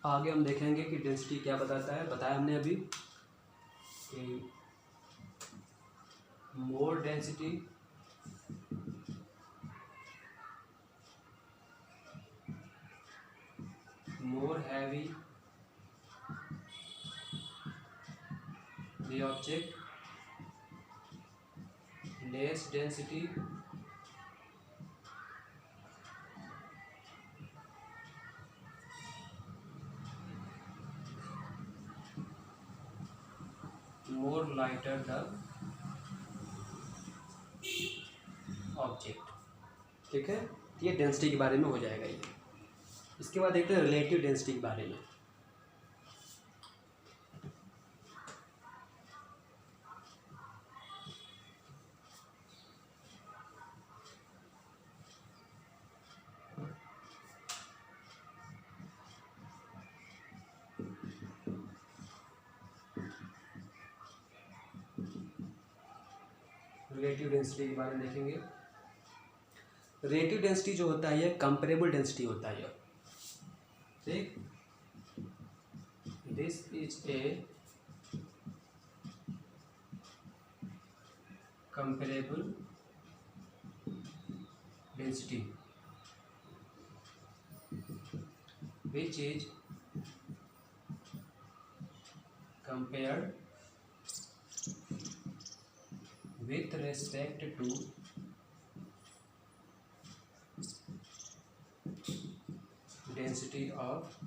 आगे हम देखेंगे कि डेंसिटी क्या बताता है। बताया हमने अभी कि मोर density more heavy the object, less density more lighter the object। ठीक है, ये डेंसिटी के बारे में हो जाएगा ये। इसके बाद देखते हैं रिलेटिव डेंसिटी के बारे में। रिलेटिव डेंसिटी के बारे में देखेंगे। रिलेटिव डेंसिटी जो होता है ये कंपेरेबल डेंसिटी होता है। ठीक, this is a comparable density which is compared with respect to density of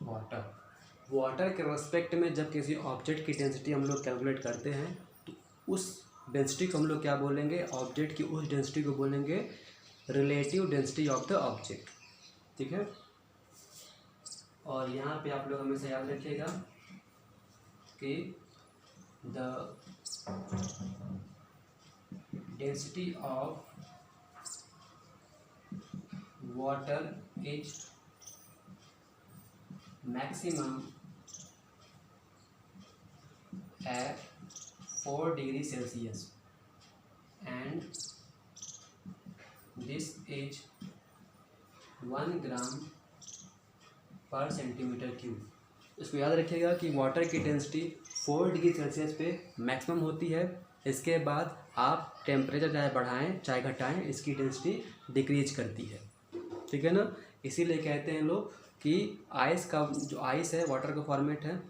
water। Water के रेस्पेक्ट में जब किसी ऑब्जेक्ट की डेंसिटी हम लोग कैलकुलेट करते हैं तो उस डेंसिटी को हम लोग क्या बोलेंगे, ऑब्जेक्ट की उस डेंसिटी को बोलेंगे relative density of the object. ठीक है, और यहाँ पे आप लोग हमेशा याद रखिएगा कि the density of water is maximum at 4 degrees Celsius and this is 1 ग्राम पर सेंटीमीटर क्यूब। इसको याद रखिएगा कि वाटर की डेंसिटी 4 डिग्री सेल्सियस पे मैक्सिमम होती है। इसके बाद आप टेम्परेचर चाहे बढ़ाएं चाहे घटाएं, इसकी डेंसिटी डिक्रीज करती है। ठीक है ना, इसीलिए कहते हैं लोग कि आइस का जो आइस है वाटर का फॉर्मेट है,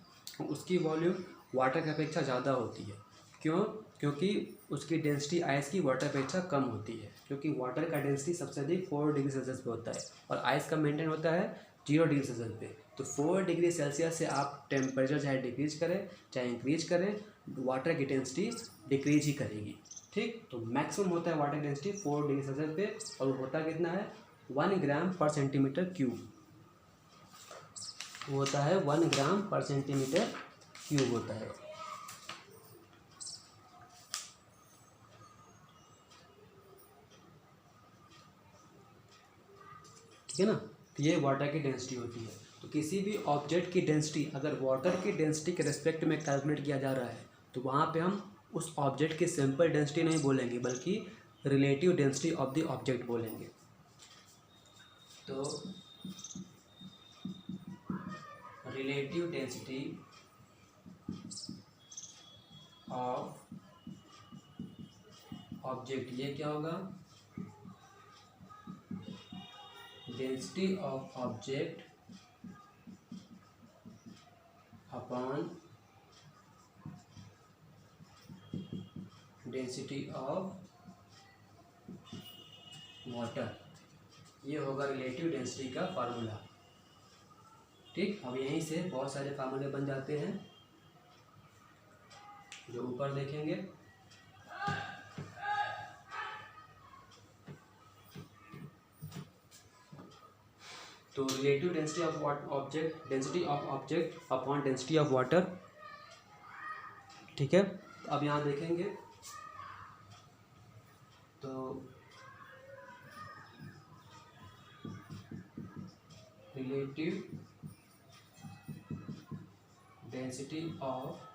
उसकी वॉल्यूम वाटर की अपेक्षा ज़्यादा होती है। क्यों? क्योंकि उसकी डेंसिटी आइस की वाटर अपेक्षा कम होती है, क्योंकि वाटर का डेंसिटी सबसे अधिक 4 डिग्री सेल्सियस पे होता है और आइस का मेंटेन होता है 0 डिग्री सेल्सियस पे। तो 4 डिग्री सेल्सियस से आप टेम्परेचर चाहे डिक्रीज करें चाहे इंक्रीज करें, वाटर की डेंसिटी डिक्रीज ही करेगी। ठीक, तो मैक्सिमम होता है वाटर डेंसिटी 4 डिग्री सेल्सियस पे और वो होता कितना है 1 ग्राम पर सेंटीमीटर क्यूब। वो होता है 1 ग्राम पर सेंटीमीटर क्यूब होता है। ठीक है ना, तो ये वाटर की डेंसिटी होती है। तो किसी भी ऑब्जेक्ट की डेंसिटी अगर वाटर की डेंसिटी के रेस्पेक्ट में कैलकुलेट किया जा रहा है तो वहाँ पे हम उस ऑब्जेक्ट की सिंपल डेंसिटी नहीं बोलेंगे बल्कि relative density of the object बोलेंगे। तो रिलेटिव डेंसिटी ऑफ ऑब्जेक्ट ये क्या होगा, density of object upon density of water, ये होगा रिलेटिव डेंसिटी का फार्मूला। ठीक, अब यहीं से बहुत सारे फार्मूले बन जाते हैं जो ऊपर देखेंगे। तो relative density of object, density of object upon density of water. ठीक है, अब यहाँ देखेंगे तो रिलेटिव डेंसिटी ऑफ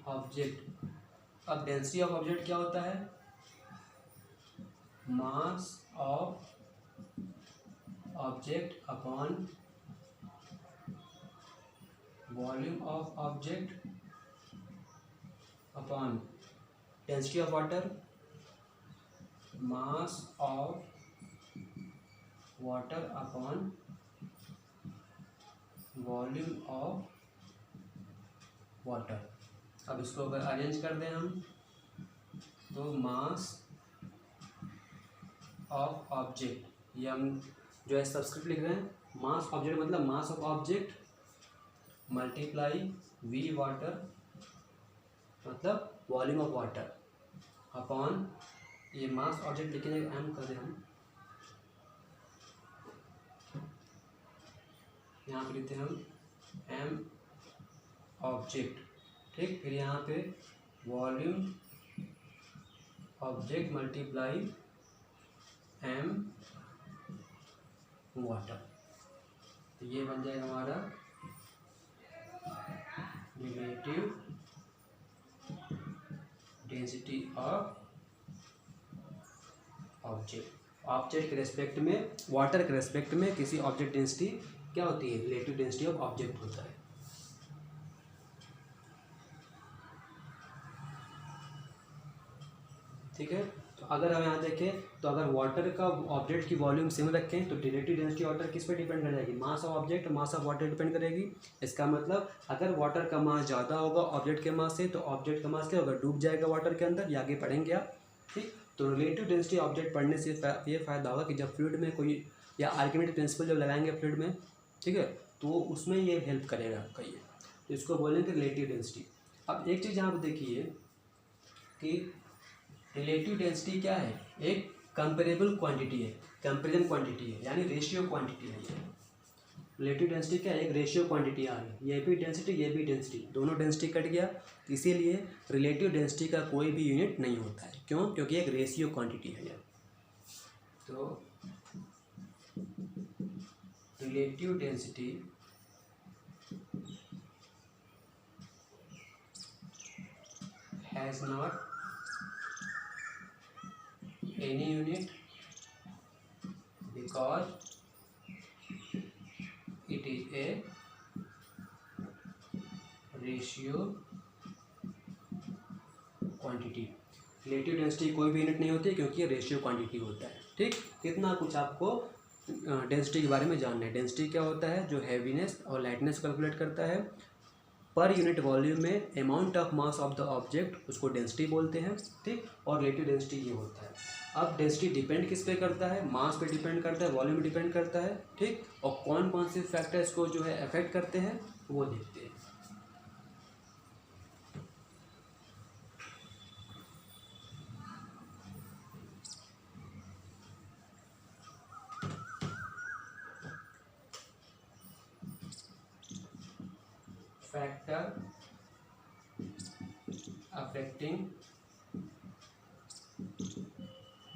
ऑब्जेक्ट। अब डेंसिटी ऑफ ऑब्जेक्ट क्या होता है, मास of object upon volume of object upon density of water, mass of water upon volume of water. अब इसको अगर अरेंज कर दें हम तो मास ऑफ ऑब्जेक्ट, ये हम जो है सब्सक्रिप्ट लिख रहे हैं, मास ऑब्जेक्ट मतलब mass of object multiply V water मतलब वॉल्यूम ऑफ वाटर अपॉन ये मास ऑब्जेक्ट लिखेंगे एम कर दें हम, यहाँ पे लिखते हैं हम एम ऑब्जेक्ट, ठीक। फिर यहाँ पे volume object multiply M water, तो ये बन जाएगा हमारा relative density of object. Object के रेस्पेक्ट में, वाटर के रेस्पेक्ट में किसी ऑब्जेक्ट डेंसिटी क्या होती है, रिलेटिव डेंसिटी ऑफ ऑब्जेक्ट होता है। ठीक है, तो अगर हम यहाँ देखें तो अगर वाटर का ऑब्जेक्ट की वॉल्यूम सेम रखें तो रिलेटिव डेंसिटी वाटर किस पे डिपेंड कर जाएगी, मास of object mass of water depend करेगी। इसका मतलब अगर वाटर का मास ज़्यादा होगा ऑब्जेक्ट के मास से तो ऑब्जेक्ट का मास क्या होगा, डूब जाएगा वाटर के अंदर, या आगे पढ़ेंगे आप, ठीक। तो रिलेटिव डेंसिटी ऑब्जेक्ट पढ़ने से ये फ़ायदा होगा कि जब फ्लूइड में कोई या आर्किमिडीज प्रिंसिपल जब लगाएंगे फ्लूइड में, ठीक है, तो उसमें ये हेल्प करेगा आपका ये, तो इसको बोलेंगे रिलेटिव डेंसिटी। अब एक चीज़ यहाँ पर देखिए कि रिलेटिव डेंसिटी क्या है, एक कंपेरेबल क्वांटिटी है, कंपेरिजन क्वांटिटी है, यानी रेशियो क्वांटिटी है ये। रिलेटिव डेंसिटी क्या है, एक रेशियो क्वांटिटी आ रही है, ये भी डेंसिटी ये भी डेंसिटी, दोनों डेंसिटी कट गया, इसीलिए रिलेटिव डेंसिटी का कोई भी यूनिट नहीं होता है। क्यों, क्योंकि एक रेशियो क्वांटिटी है ये। तो relative density has not any unit because it is a ratio quantity। Relative density कोई भी यूनिट नहीं होती क्योंकि ये रेशियो क्वांटिटी होता है, ठीक। कितना कुछ आपको डेंसिटी के बारे में जानना है। डेंसिटी क्या होता है, जो हैवीनेस और लाइटनेस कैलकुलेट करता है पर यूनिट वॉल्यूम में amount of mass of the object, उसको डेंसिटी बोलते हैं, ठीक। और रिलेटिव डेंसिटी ये होता है। अब डेंसिटी डिपेंड किस पे करता है, मास पे डिपेंड करता है, वॉल्यूम पे डिपेंड करता है, ठीक। और कौन कौन से फैक्टर इसको जो है अफेक्ट करते हैं वो देखते हैं। फैक्टर अफेक्टिंग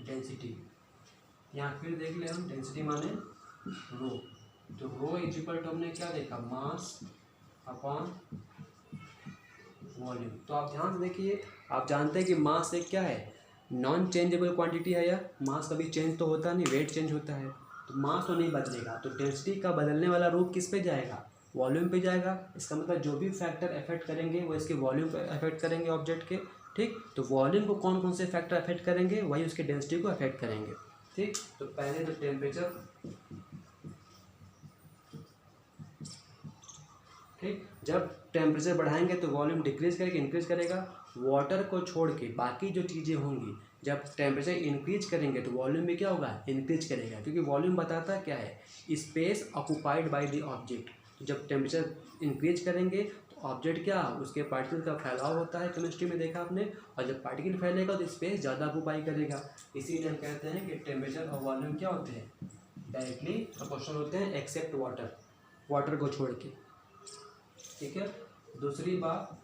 डेंसिटी, यहाँ फिर देख ले हम, डेंसिटी माने रो, तो रो इज इक्वल टू हमने क्या देखा, मास अपॉन वॉल्यूम। तो आप ध्यान से देखिए, आप जानते हैं कि मास एक क्या है, नॉन चेंजेबल क्वांटिटी है, या मास कभी चेंज तो होता नहीं, वेट चेंज होता है, तो मास तो नहीं बदलेगा। तो डेंसिटी का बदलने वाला रूप किस पे जाएगा, वॉल्यूम पे जाएगा। इसका मतलब जो भी फैक्टर अफेक्ट करेंगे वो इसके वॉल्यूम पे अफेक्ट करेंगे ऑब्जेक्ट के, ठीक। तो वॉल्यूम को कौन कौन से फैक्टर अफेक्ट करेंगे, वही उसके डेंसिटी को अफेक्ट करेंगे, ठीक। तो पहले तो टेम्परेचर, ठीक। जब टेम्परेचर बढ़ाएंगे तो वॉल्यूम डिक्रीज करेगा, इंक्रीज करेगा। वाटर को छोड़ के बाकी जो चीज़ें होंगी, जब टेम्परेचर इंक्रीज करेंगे तो वॉल्यूम भी क्या होगा, इंक्रीज करेगा, क्योंकि वॉल्यूम बताता है क्या है, space occupied by the object. तो जब टेम्परेचर इंक्रीज करेंगे तो ऑब्जेक्ट क्या, उसके पार्टिकल का फैलाव होता है, केमिस्ट्री में देखा आपने, और जब पार्टिकल फैलेगा तो स्पेस ज़्यादा ऑक्यूपाई करेगा। इसीलिए हम कहते हैं कि टेम्परेचर और वॉल्यूम क्या होते हैं, डायरेक्टली प्रोपोर्शनल होते हैं, एक्सेप्ट वाटर, वाटर को छोड़ के, ठीक है। दूसरी बात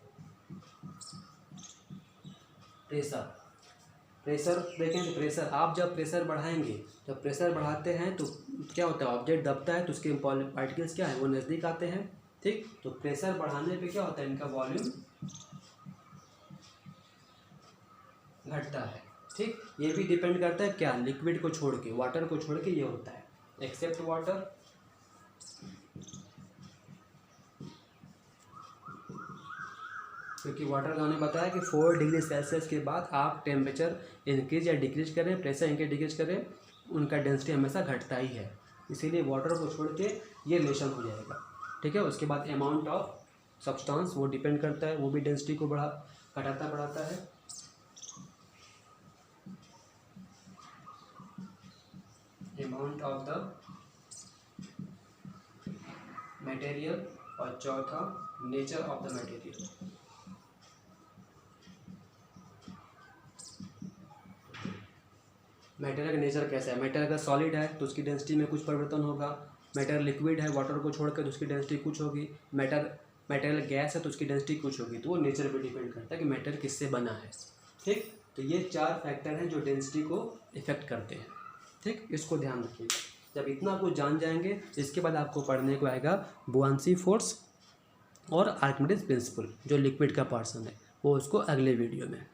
प्रेशर, प्रेशर देखें तो प्रेशर, आप जब प्रेशर बढ़ाएंगे, जब प्रेशर बढ़ाते हैं तो क्या होता है, ऑब्जेक्ट दबता है तो उसके पार्टिकल्स क्या है, वो नज़दीक आते हैं, ठीक। तो प्रेशर बढ़ाने पे क्या होता है, इनका वॉल्यूम घटता है, ठीक। ये भी डिपेंड करता है क्या, लिक्विड को छोड़ के, वाटर को छोड़ के ये होता है, एक्सेप्ट वाटर, क्योंकि वाटर का हमने बताया कि 4 डिग्री सेल्सियस के बाद आप टेम्परेचर इंक्रीज या डिक्रीज करें, प्रेशर इंक्रीज डिक्रीज करें, उनका डेंसिटी हमेशा घटता ही है। इसीलिए वाटर को छोड़ के ये रिलेशन हो जाएगा। ठीक है, उसके बाद अमाउंट ऑफ सब्सटेंस वो डिपेंड करता है, वो भी डेंसिटी को घटाता बढ़ाता है। अमाउंट ऑफ द मटेरियल और चौथा nature of the material. Material का नेचर कैसा है? मटेरियल का सॉलिड है तो उसकी डेंसिटी में कुछ परिवर्तन होगा, मटेरियल लिक्विड है वाटर को छोड़कर तो उसकी डेंसिटी कुछ होगी, मटेरियल गैस है तो उसकी डेंसिटी कुछ होगी। तो वो नेचर पे डिपेंड करता है कि मटेरियल किससे बना है। ठीक, तो ये 4 फैक्टर हैं जो डेंसिटी को इफेक्ट करते हैं। ठीक, इसको ध्यान रखिएगा। जब इतना कुछ जान जाएंगे, इसके बाद आपको पढ़ने को आएगा बुआंसी फोर्स और आर्किमिडीज प्रिंसिपल, जो लिक्विड का पोर्शन है, वो उसको अगले वीडियो में।